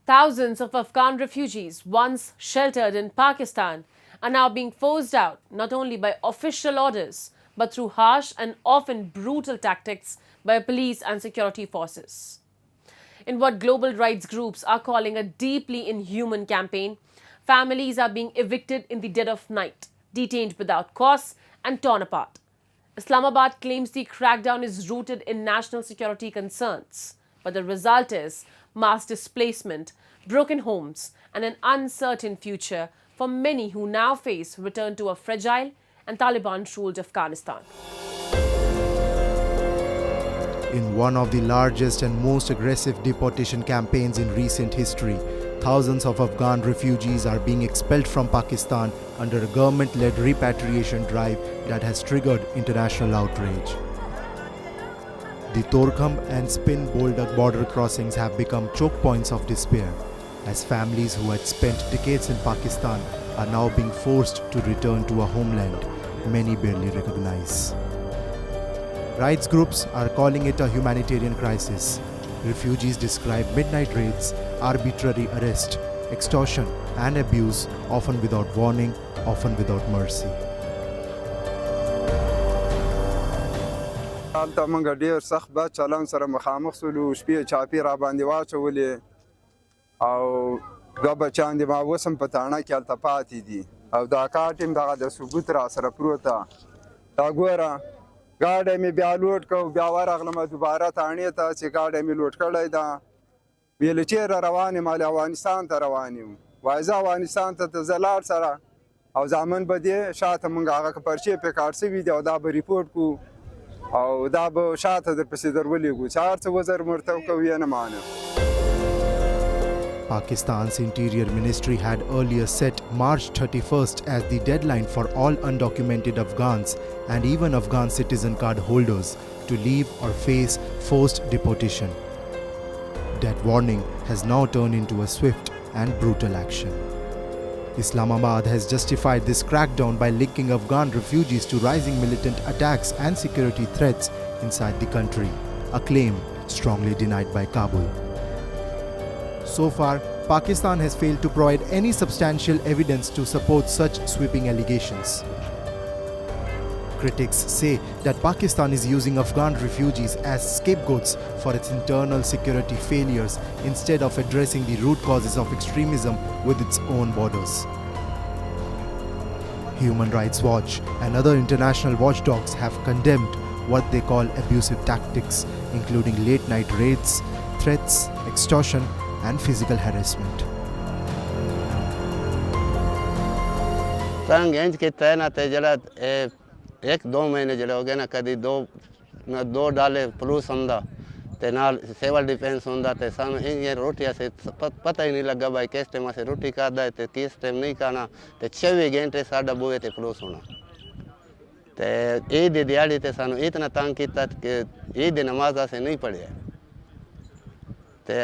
Thousands of Afghan refugees, once sheltered in Pakistan, are now being forced out not only by official orders but through harsh and often brutal tactics by police and security forces. In what global rights groups are calling a deeply inhuman campaign, families are being evicted in the dead of night, detained without cause, and torn apart. Islamabad claims the crackdown is rooted in national security concerns, but the result is mass displacement, broken homes, and an uncertain future for many who now face return to a fragile and Taliban-ruled Afghanistan. In one of the largest and most aggressive deportation campaigns in recent history, thousands of Afghan refugees are being expelled from Pakistan under a government-led repatriation drive that has triggered international outrage. The Torkham and Spin Boldak border crossings have become choke points of despair, as families who had spent decades in Pakistan are now being forced to return to a homeland many barely recognize. Rights groups are calling it a humanitarian crisis. Refugees describe midnight raids, arbitrary arrest, extortion and abuse, often without warning, often without mercy. حالته موږ ډېر سخت بد چلند سره مخامخ شولو شپې چاپې را باندې واچولې او دوه بچیان دي ما اوس هم په تاڼه کې هلته پاتې دي او دا کارت هم دغه د ثبوت را سره پروت ده دا ګوره ګاډی مې بیا لوډ کړ بیا ورغلم دوباره تاڼې ته چې ګاډی مې لوډ کړی ده ویل چېرې روان یم افغانستان ته روان یم وایي زه افغانستان ته زه لاړ سره او زامن به دې شاته موږ هغه پرچې پې کاټ شوي دي او دا به ریپورټ کړو او دا به شاته درپسې درولېږو چې هر څه وزر مرتب کوو یې نه منو. Pakistan's Interior Ministry had earlier set March 31st as the deadline for all undocumented Afghans and even Afghan citizen card holders to leave or face forced deportation. That warning has now turned into a swift and brutal action. Islamabad has justified this crackdown by linking Afghan refugees to rising militant attacks and security threats inside the country, a claim strongly denied by Kabul. So far, Pakistan has failed to provide any substantial evidence to support such sweeping allegations. Critics say that Pakistan is using Afghan refugees as scapegoats for its internal security failures instead of addressing the root causes of extremism with its own borders. Human Rights Watch and other international watchdogs have condemned what they call abusive tactics, including late-night raids, threats, extortion, and physical harassment. एक दो महीने जड़े हो गए ना कभी दो डाले पुलिस होंदा ते नाल सिविल डिफेंस होंदा ते सानू ये रोटियां से पता ही नहीं लगा भाई किस टाइम से रोटी खाता है ते किस टाइम नहीं खाना ते 26 घंटे साडा बुए ते पुलिस होना ते ईद दी दिहाड़ी ते सानू इतना तंग कीता कि ईद दी नमाज से नहीं पढ़िया ते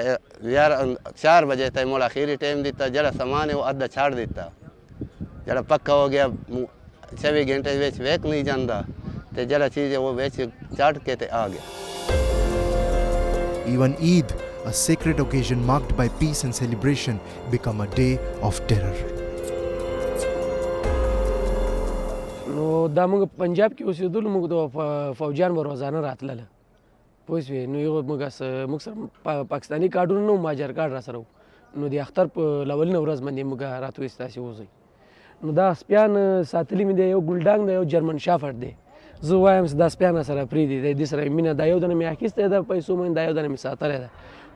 यार 4 बजे तक मोला आखिरी टाइम दिता जड़ा सामान है वो आधा छाड़ दिता जड़ा पक्का हो गया 26 घंटे वेच वेक नहीं जाता ते जरा चीज़ है वो वेच चाट के ते आ गया. Even Eid, a sacred occasion marked by peace and celebration, become a day of terror. نو دا موږ پنجاب کې اوسېدلو موږ د فوجیان به روزانه راتلله پوه شوې نو یو موږ سره پاکستاني کارډونه نه و مهاجر کارډ را سره و نو د اختر په لولنه ورځ باندې موږ راتویست تاسې وځئ نو دا سپیان ساتلي مې دی یو ګلډانګ دی یو جرمن شافرډ دی زه وایم چې دا سپیان سره پرېږدي د دې سره مینه دا یو دانه مې اخیستی ده پیسو باندې دا یو دانه مې ساتلی ده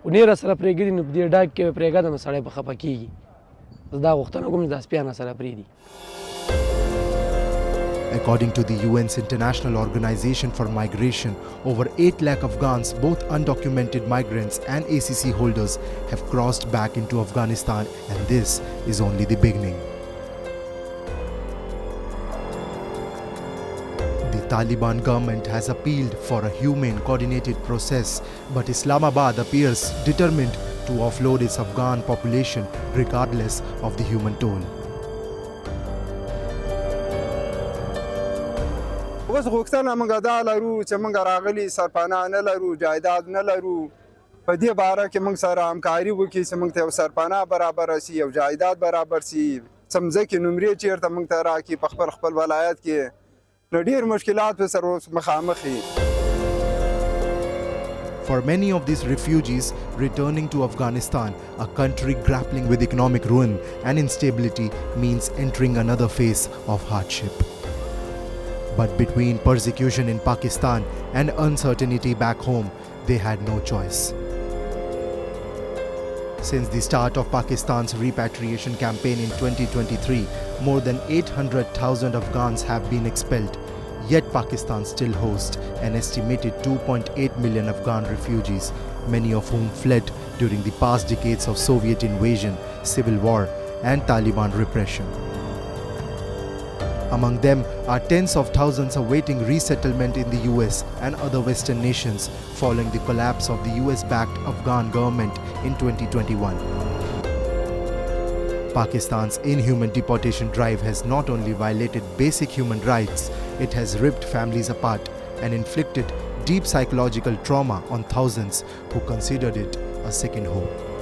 خو ډېره سره پرېږدي نو په دې ډاګ کې پرېږدم سړی به خفه کېږي زه دا غوښتنه کوم چې دا سپیان سره پرېږدي. According to the UN's International Organization for Migration, over 8 lakh Afghans, both undocumented migrants and ACC holders, have crossed back into Afghanistan, and this is only the beginning. The Taliban government has appealed for a humane, coordinated process, but Islamabad appears determined to offload its Afghan population regardless of the human toll. اوس غوښتنه موږ دا لرو چې موږ راغلي سرپناه نه لرو جایداد نه لرو په دې باره کې موږ سره همکاري وکړي چې موږ ته یو سرپناه برابره شي، یو جایداد برابر شي، څه مځکې نمرې چېرته موږ ته راکړي په خپل ولایت کې. نو ډېر مشکلات به سره اوس مخامخ یي. For many of these refugees, returning to Afghanistan, a country grappling with economic ruin and instability, means entering another phase of hardship. But between persecution in Pakistan and uncertainty back home, they had no choice. Since the start of Pakistan's repatriation campaign in 2023, more than 800,000 Afghans have been expelled. Yet Pakistan still hosts an estimated 2.8 million Afghan refugees, many of whom fled during the past decades of Soviet invasion, civil war, and Taliban repression. Among them are tens of thousands awaiting resettlement in the US and other Western nations following the collapse of the US-backed Afghan government in 2021. Pakistan's inhuman deportation drive has not only violated basic human rights, it has ripped families apart and inflicted deep psychological trauma on thousands who considered it a second home.